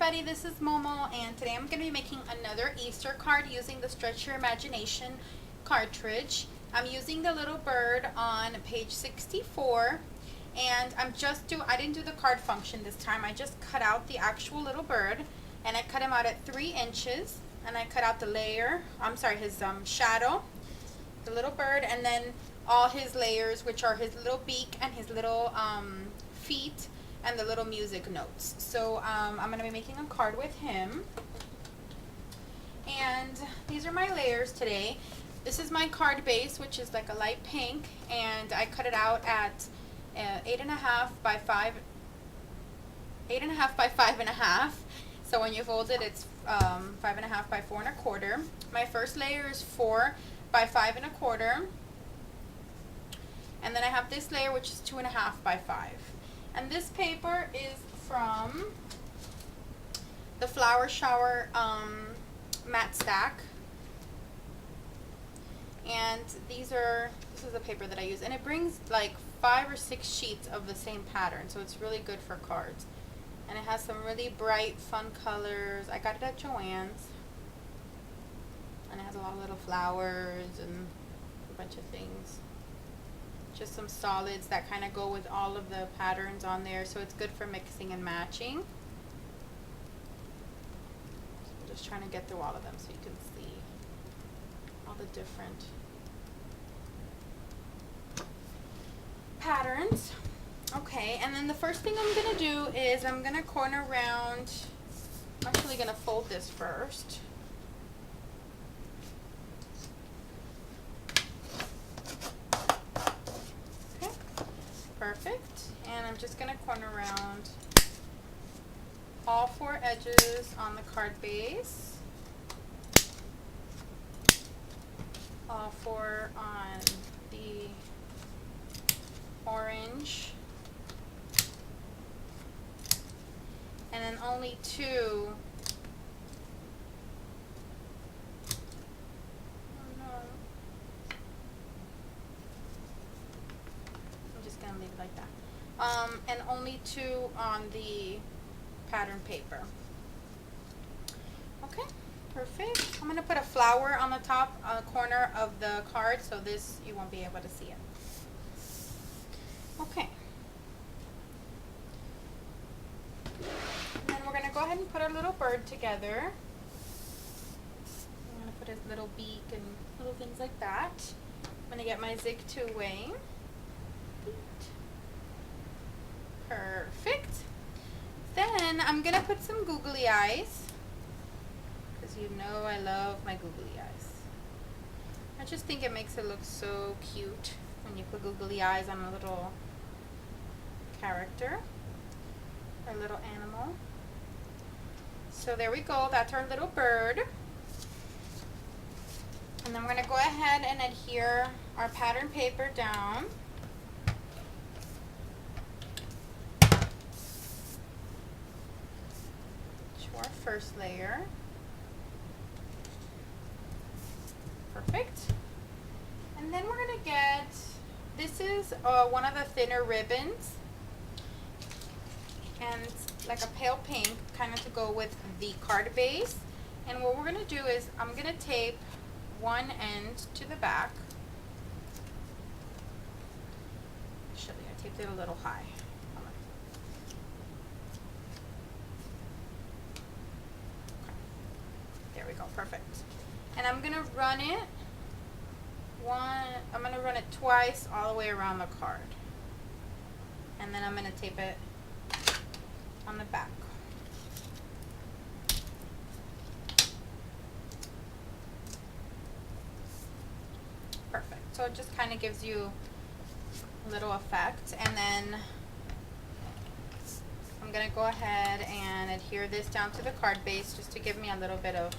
everybody, this is Momo, and today I'm going to be making another Easter card using the Stretch Your Imagination cartridge. I'm using the little bird on page 64, and I didn't do the card function this time. I just cut out the actual little bird, and I cut him out at 3 inches, and I cut out the layer, his shadow, the little bird, and then all his layers, which are his little beak and his little feet, and the little music notes. So I'm going to be making a card with him. And these are my layers today. This is my card base, which is like a light pink, and I cut it out at 8.5 by 5, 8.5 by 5.5. So when you fold it, it's 5.5 by 4 1/4. My first layer is 4 by 5 1/4. And then I have this layer, which is 2.5 by 5. And this paper is from the Flower Shower matte stack. And this is the paper that I use. And it brings like 5 or 6 sheets of the same pattern. So it's really good for cards. And it has some really bright, fun colors. I got it at Joann's. And it has a lot of little flowers and a bunch of things. Just some solids that kind of go with all of the patterns on there, so it's good for mixing and matching. So I'm just trying to get through all of them so you can see all the different patterns. Okay, and then the first thing I'm going to do is I'm going to corner around. I'm actually going to fold this first. Perfect. And I'm just going to corner around all 4 edges on the card base. All 4 on the orange. And then only 2 leave it like that. And only 2 on the pattern paper. Okay, perfect. I'm going to put a flower on the top corner of the card, so this you won't be able to see it. Okay. And then we're going to go ahead and put our little bird together. I'm going to put his little beak and little things like that. I'm going to get my Zig 2-way. Perfect. Then I'm going to put some googly eyes, because you know I love my googly eyes. I just think it makes it look so cute when you put googly eyes on a little character or little animal. So there we go. That's our little bird. And then we're going to go ahead and adhere our pattern paper down. Our first layer. Perfect. And then we're going to get, this is one of the thinner ribbons, and like a pale pink, kind of to go with the card base. And what we're going to do is I'm going to tape one end to the back. Actually, I taped it a little high. There we go, perfect. And I'm gonna run it twice all the way around the card. And then I'm gonna tape it on the back. Perfect. So it just kind of gives you a little effect. And then I'm going to go ahead and adhere this down to the card base just to give me a little bit of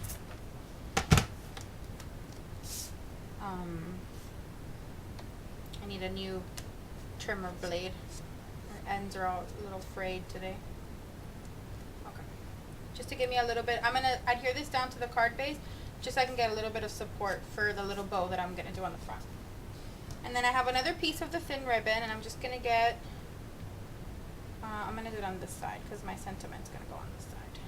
I need a new trimmer blade. The ends are all a little frayed today. Okay. Just to give me a little bit, I'm going to adhere this down to the card base just so I can get a little bit of support for the little bow that I'm going to do on the front. And then I have another piece of the thin ribbon, and I'm just going to get I'm going to do it on this side because my sentiment's going to go on this side.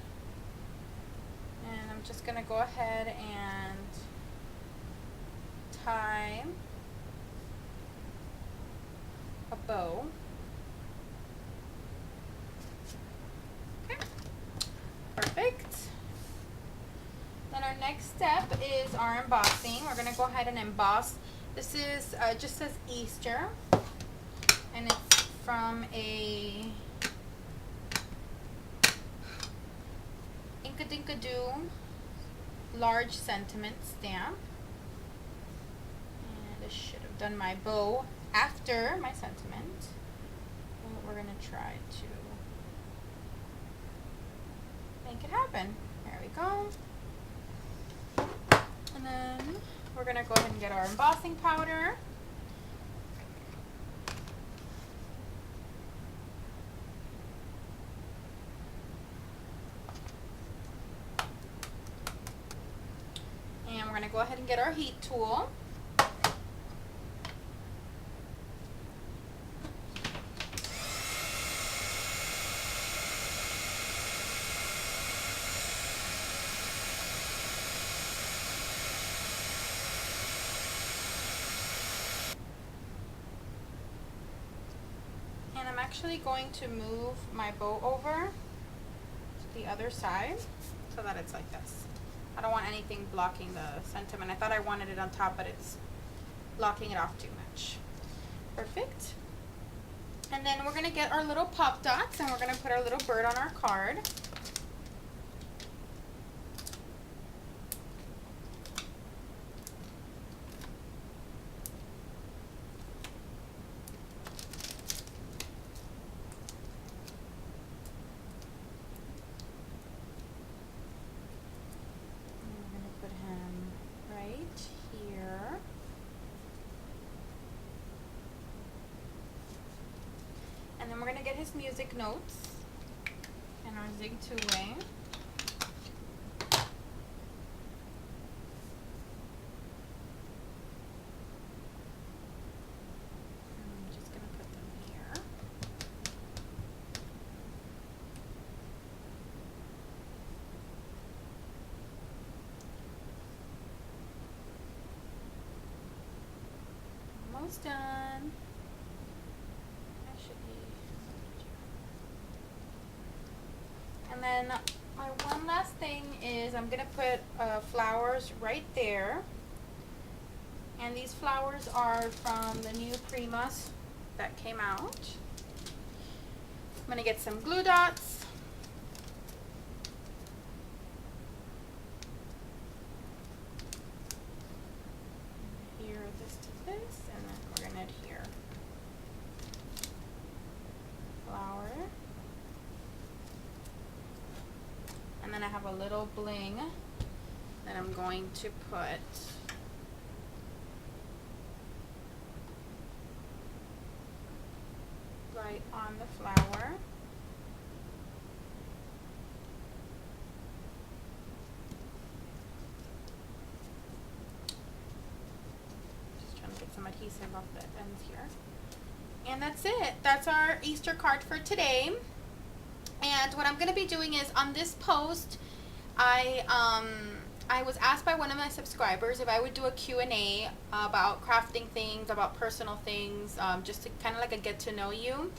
And I'm just gonna go ahead and tie a bow. Okay, perfect. Then our next step is our embossing. We're gonna go ahead and emboss. This is just says Easter, and it's from a Inkadinkadoo large sentiment stamp. And I should have done my bow after my sentiment. But we're gonna try to make it happen. There we go. And then we're gonna go ahead and get our embossing powder. And we're gonna go ahead and get our heat tool. And I'm actually going to move my bow over to the other side so that it's like this. I don't want anything blocking the sentiment. I thought I wanted it on top, but it's blocking it off too much. Perfect. And then we're gonna get our little pop dots and we're gonna put our little bird on our card. And then we're going to get his music notes and our zig two-way. I'm just going to put them here. Almost done. And then my one last thing is I'm gonna put flowers right there, and these flowers are from the new Primas that came out. I'm gonna get some glue dots. Adhere this to this, and then we're gonna adhere flower. And then I have a little bling that I'm going to put right on the flower. Just trying to get some adhesive off the ends here. And that's it. That's our Easter card for today. And what I'm going to be doing is on this post, I was asked by one of my subscribers if I would do a Q&A about crafting things, about personal things, just to kind of like a get to know you.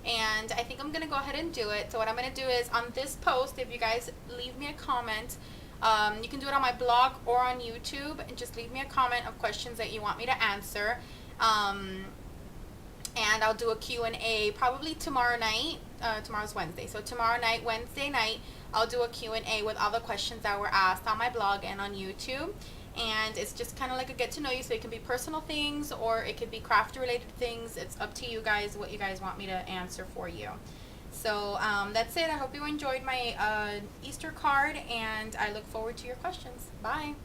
And I think I'm going to go ahead and do it. So what I'm going to do is on this post, if you guys leave me a comment, you can do it on my blog or on YouTube, and just leave me a comment of questions that you want me to answer. And I'll do a Q&A probably tomorrow night. Tomorrow's Wednesday. So tomorrow night, Wednesday night, I'll do a Q&A with all the questions that were asked on my blog and on YouTube. And it's just kind of like a get to know you, so it can be personal things or it could be craft related things. It's up to you guys what you guys want me to answer for you. So that's it. I hope you enjoyed my Easter card, and I look forward to your questions. Bye.